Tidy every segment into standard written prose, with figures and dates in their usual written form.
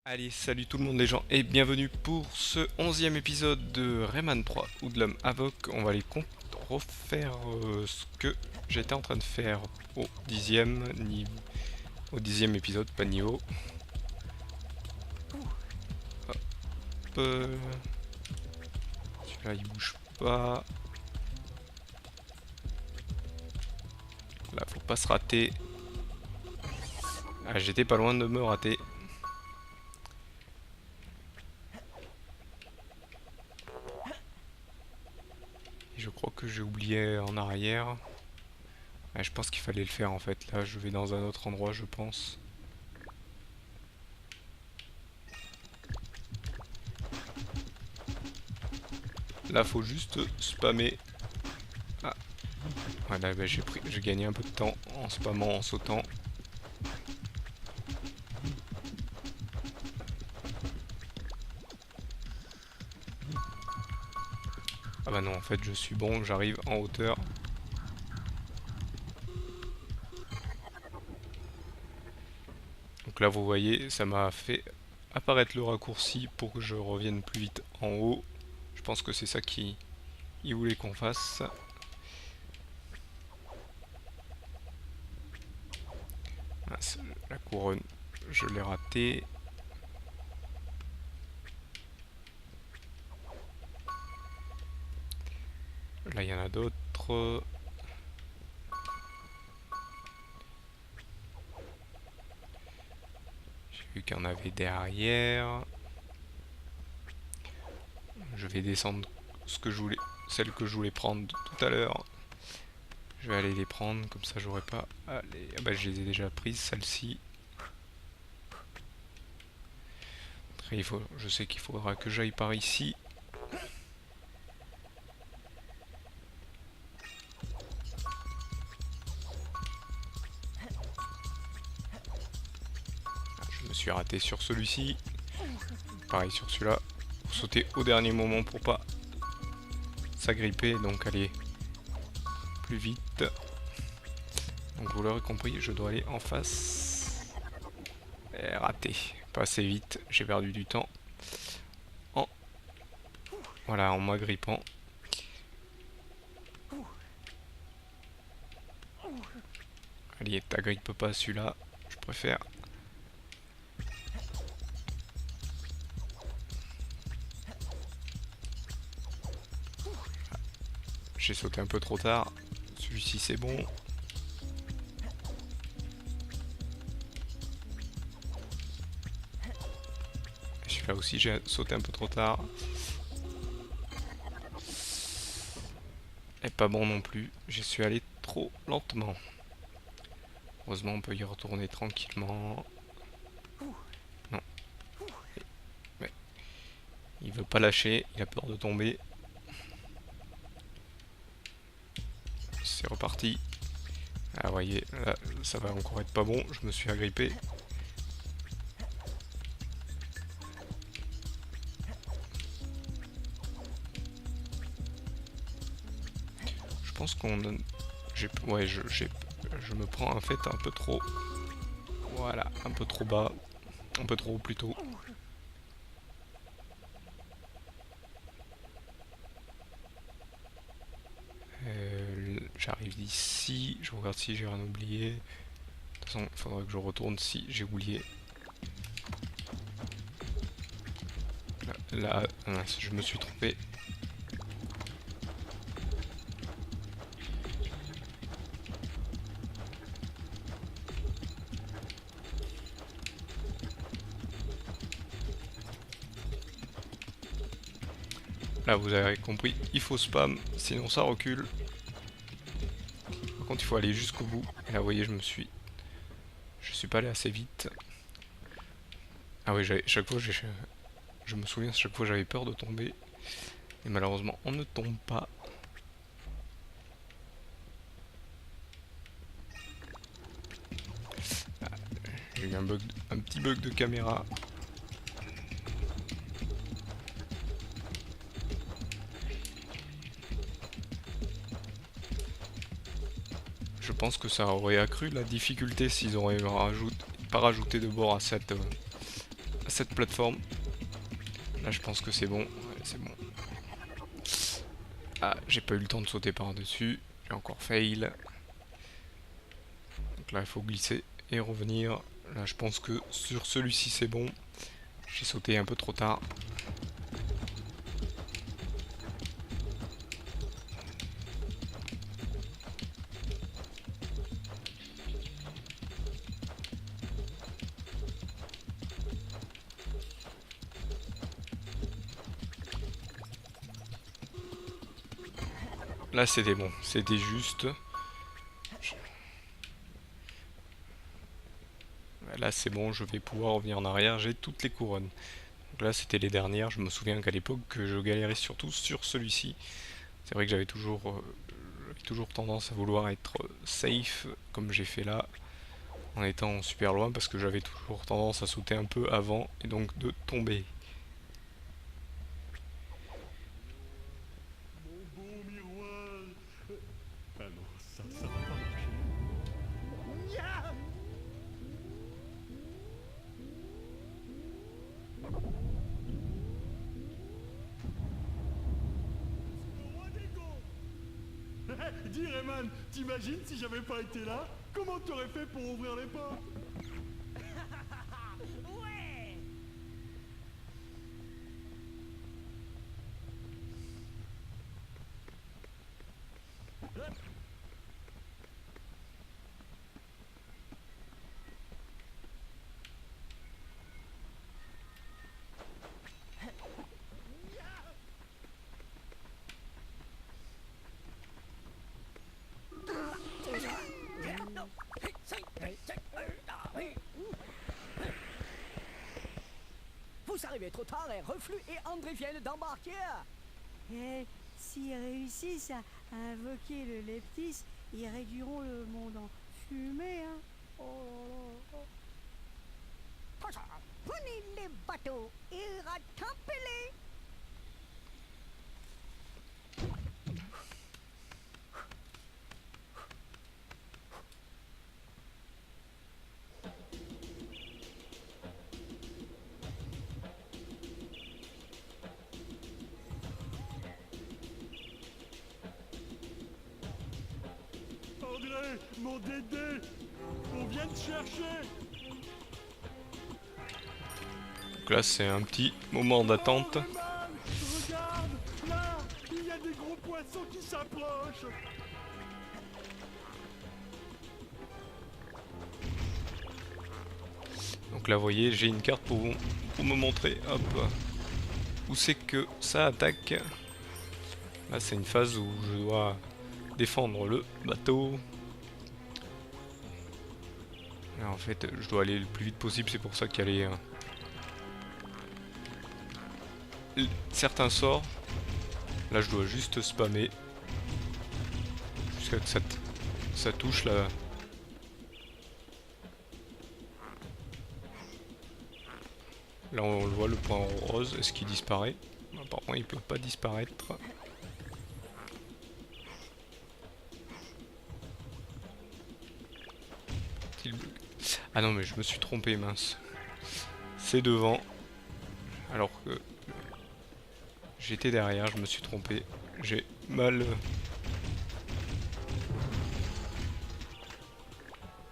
Allez, salut tout le monde les gens et bienvenue pour ce 11e épisode de Rayman 3 ou de l'homme Avoc. On va aller refaire ce que j'étais en train de faire au 10e épisode, pas niveau. Hop, celui-là il bouge pas. Là faut pas se rater. Ah, j'étais pas loin de me rater. Et je crois que j'ai oublié en arrière. Ouais, je pense qu'il fallait le faire en fait. Là, je vais dans un autre endroit, je pense. Là, faut juste spammer. Ah, voilà, bah, j'ai gagné un peu de temps en spammant, en sautant. Ah bah non, en fait, je suis bon, j'arrive en hauteur. Donc là, vous voyez, ça m'a fait apparaître le raccourci pour que je revienne plus vite en haut. Je pense que c'est ça qu'il voulait qu'on fasse. Mince, la couronne, je l'ai ratée. Là, il y en a d'autres. J'ai vu qu'il y en avait derrière. Je vais descendre celles que je voulais prendre tout à l'heure. Je vais aller les prendre, comme ça j'aurai pas à les... Ah bah je les ai déjà prises, celles-ci. Je sais qu'il faudra que j'aille par ici. Je me suis raté sur celui-ci. Pareil sur celui-là. Faut sauter au dernier moment pour pas s'agripper, donc aller plus vite. Donc vous l'aurez compris, je dois aller en face. Et raté. Pas assez vite, j'ai perdu du temps. Voilà, en m'agrippant. Allez, t'agrippes pas celui-là, je préfère. J'ai sauté un peu trop tard. Celui-ci c'est bon. Celui-là aussi j'ai sauté un peu trop tard. Et pas bon non plus. J'y suis allé trop lentement. Heureusement on peut y retourner tranquillement. Non. Mais il veut pas lâcher, il a peur de tomber. C'est reparti. Ah, vous voyez, là, ça va encore être pas bon. Je me suis agrippé. Je pense qu'on... Ouais, je me prends en fait un peu trop... Voilà, un peu trop bas. Un peu trop haut plutôt. J'arrive d'ici. Je regarde si j'ai rien oublié. De toute façon, il faudra que je retourne si j'ai oublié. Là, je me suis trompé. Là, vous avez compris, il faut spam, sinon ça recule. Par contre, il faut aller jusqu'au bout. Et là, vous voyez, je suis pas allé assez vite. Ah oui, chaque fois, je me souviens, chaque fois, j'avais peur de tomber. Et malheureusement, on ne tombe pas. Ah, j'ai eu un petit bug de caméra. Je pense que ça aurait accru la difficulté s'ils auraient pas rajouté de bord à cette plateforme. Là je pense que c'est bon. Ouais, c'est bon. Ah, j'ai pas eu le temps de sauter par-dessus. J'ai encore fail. Donc là il faut glisser et revenir. Là je pense que sur celui-ci c'est bon. J'ai sauté un peu trop tard. Là c'était bon, c'était juste. Là c'est bon, je vais pouvoir revenir en arrière, j'ai toutes les couronnes. Donc là c'était les dernières, je me souviens qu'à l'époque je galérais surtout sur celui-ci. C'est vrai que j'avais toujours tendance à vouloir être safe, comme j'ai fait là, en étant super loin, parce que j'avais toujours tendance à sauter un peu avant, et donc de tomber. Mon beau miroir. Ah non, ça va pas marcher. Nya. Le roi des gonds. Dis Rayman, t'imagines si j'avais pas été là, comment t'aurais fait pour ouvrir les portes? Ouais. Vous arrivez trop tard et Reflux et André viennent d'embarquer. Et s'ils réussissent à invoquer le Leptis, ils réduiront le monde en fumée, hein. Oh là là. Prenez les bateaux et rattrapez-les. André, mon Dédé, on vient te chercher. Donc là c'est un petit moment d'attente. Oh, Rayman, regarde, là, il y a des gros poissons qui s'approchent. Donc là vous voyez j'ai une carte pour me montrer hop où c'est que ça attaque. Là c'est une phase où je dois défendre le bateau. Là, en fait je dois aller le plus vite possible, c'est pour ça qu'il y a certains sorts. Là je dois juste spammer jusqu'à ce que ça touche là. Là on le voit, le point rose, est-ce qu'il disparaît? Apparemment il peut pas disparaître. Ah non mais je me suis trompé, mince. C'est devant. Alors que j'étais derrière, je me suis trompé. J'ai mal...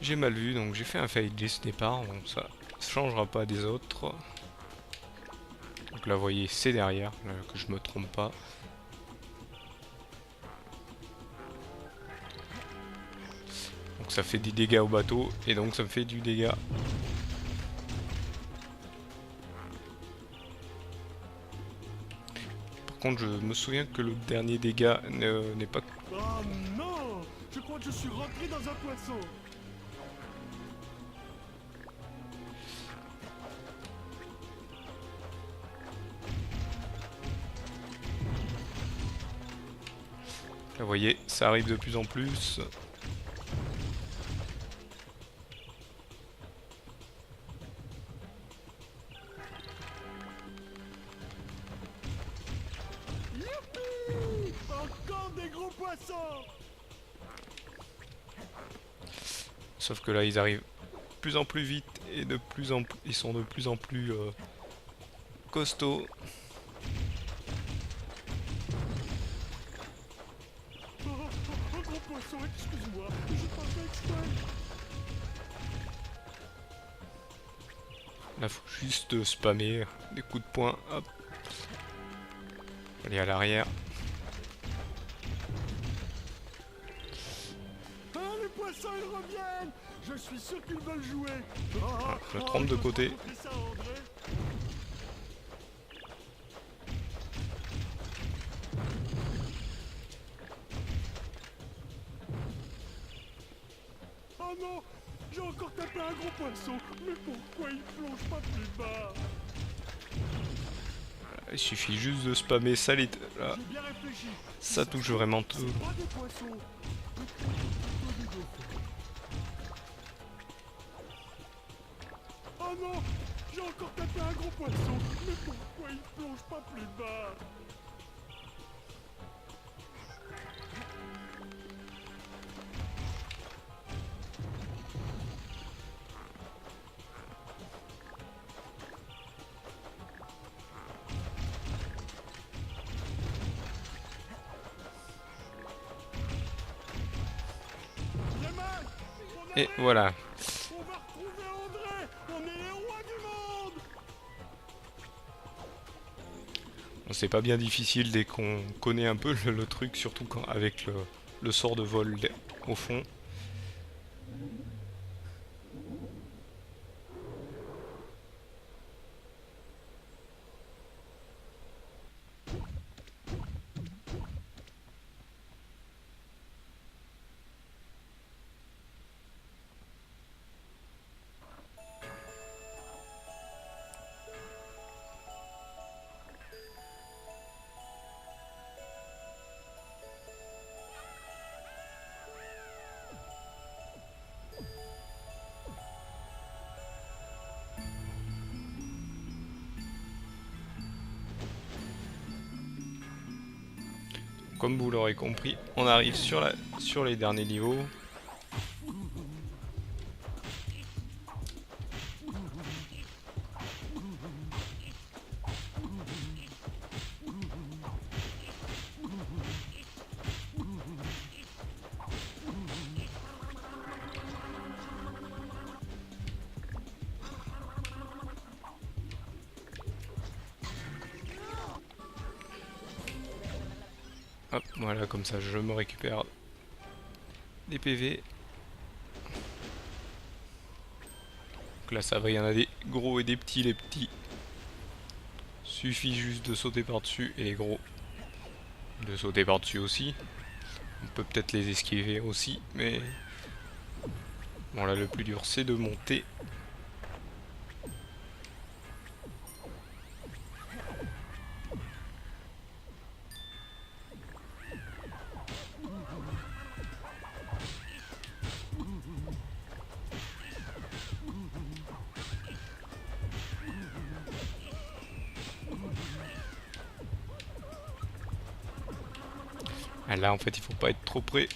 J'ai mal vu, donc j'ai fait un fail dès ce départ, donc ça changera pas des autres. Donc là vous voyez c'est derrière, là, que je me trompe pas. Donc ça fait des dégâts au bateau et donc ça me fait du dégât. Par contre je me souviens que le dernier dégât n'est pas... Oh non, je crois que je suis rentré dans un poisson. Là vous voyez ça arrive de plus en plus. Youpi! Encore des gros poissons. Sauf que là ils arrivent de plus en plus vite et ils sont de plus en plus costauds. Un gros poisson, excuse-moi, j'ai pas fait exprès. Là, faut juste spammer des coups de poing. Hop. Aller à l'arrière. Ah, les poissons, ils reviennent. Je suis sûr qu'ils veulent jouer. Je me trompe de côté. Ça, André. Oh non, j'ai encore tapé un gros poisson. Mais pourquoi il plonge pas plus bas? Il suffit juste de spammer ça. Là, J'ai bien réfléchi. ça touche vraiment tout. C'est pas des poissons. Oh non, j'ai encore tapé un gros poisson. Mais pourquoi il plonge pas plus bas? Et voilà. On va retrouver André. On est les rois du monde. Bon, c'est pas bien difficile dès qu'on connaît un peu le truc, surtout quand, avec le sort de vol au fond. Comme vous l'aurez compris, on arrive sur les derniers niveaux. Hop, voilà, comme ça je me récupère des PV. Donc là ça va, il y en a des gros et des petits. Les petits, suffit juste de sauter par-dessus, et les gros, de sauter par-dessus aussi. On peut peut-être les esquiver aussi, mais bon là le plus dur c'est de monter. Ah, là en fait il faut pas être trop près.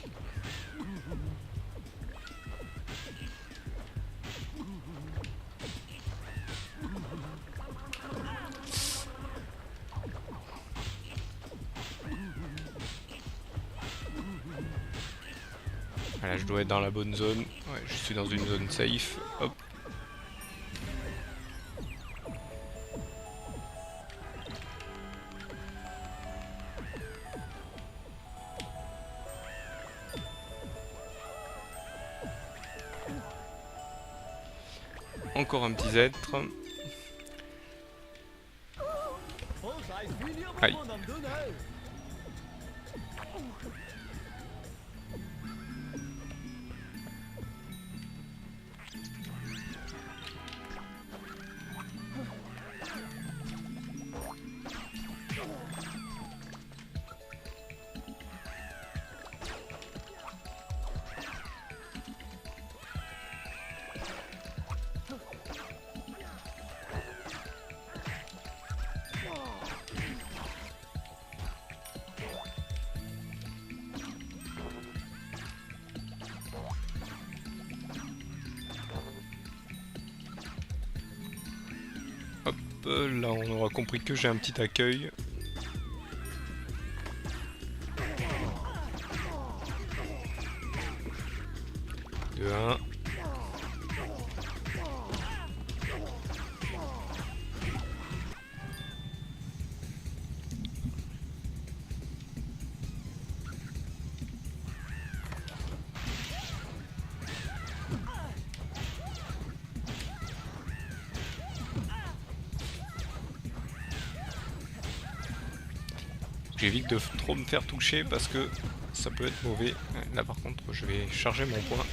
Voilà, je dois être dans la bonne zone. Ouais, je suis dans une zone safe. Hop. Encore un petit être. Aïe. là on aura compris que j'ai un petit accueil. De 1. J'évite de trop me faire toucher parce que ça peut être mauvais. Là par contre je vais charger mon point.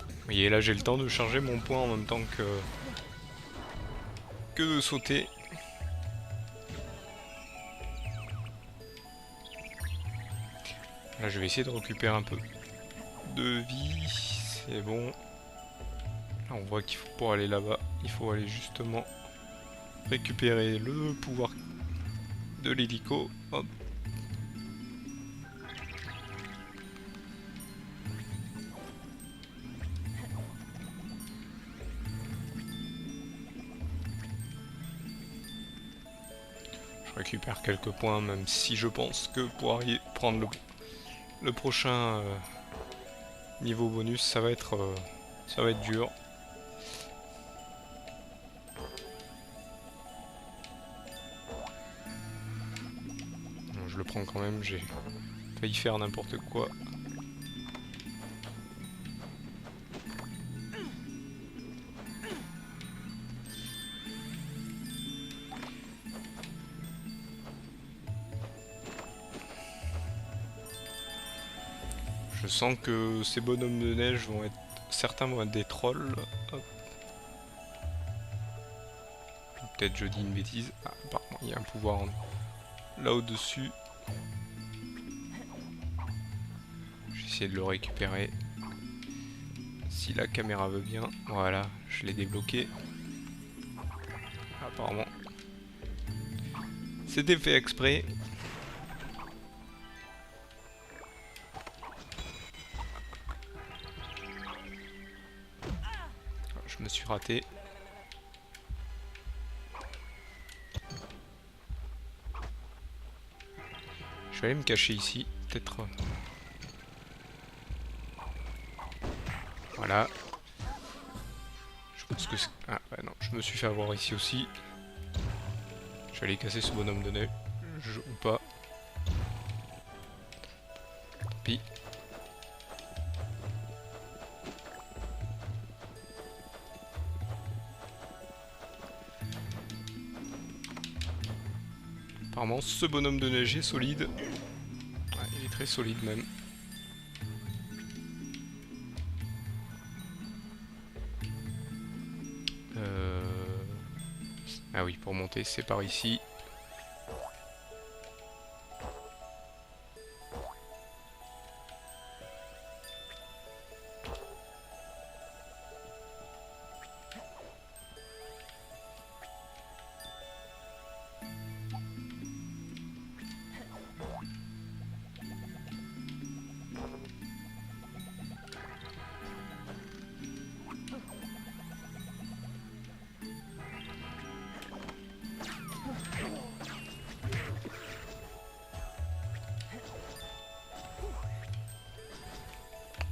Vous voyez là j'ai le temps de charger mon point en même temps que de sauter. Là je vais essayer de récupérer un peu de vie, c'est bon. Là on voit qu'il faut, pour aller là-bas, il faut aller justement récupérer le pouvoir de l'hélico. Hop. Je récupère quelques points même si je pense que pour prendre le prochain niveau bonus ça va être dur. Bon, je le prends quand même, j'ai failli faire n'importe quoi. Je sens que ces bonhommes de neige vont être... Certains vont être des trolls. Hop. Peut-être je dis une bêtise. Ah, apparemment il y a un pouvoir là au-dessus. Je vais essayer de le récupérer. Si la caméra veut bien. Voilà, je l'ai débloqué. Apparemment. C'était fait exprès. Je me suis raté. Je vais aller me cacher ici, peut-être. Voilà. Je pense que c'est... Ah ouais, non, je me suis fait avoir ici aussi. Je vais aller casser ce bonhomme de neige. Ou pas. Tant pis. Apparemment, ce bonhomme de neige est solide. Ouais, il est très solide même. Ah oui, pour monter, c'est par ici.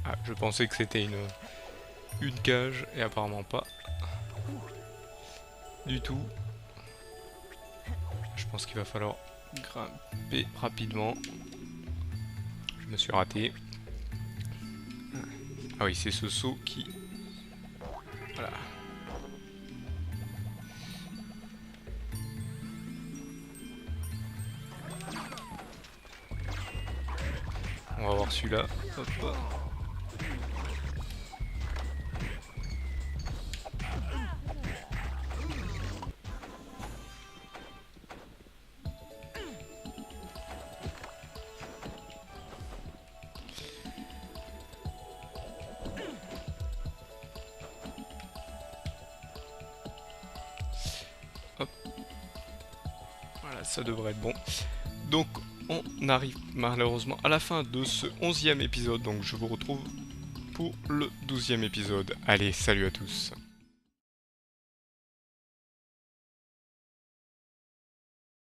Ah, je pensais que c'était une cage et apparemment pas. Du tout. Je pense qu'il va falloir grimper rapidement. Je me suis raté. Ah oui, c'est ce saut qui... Voilà. On va voir celui-là. Hop. Voilà, ça devrait être bon. Donc on arrive malheureusement à la fin de ce 11e épisode, donc je vous retrouve pour le 12e épisode. Allez, salut à tous.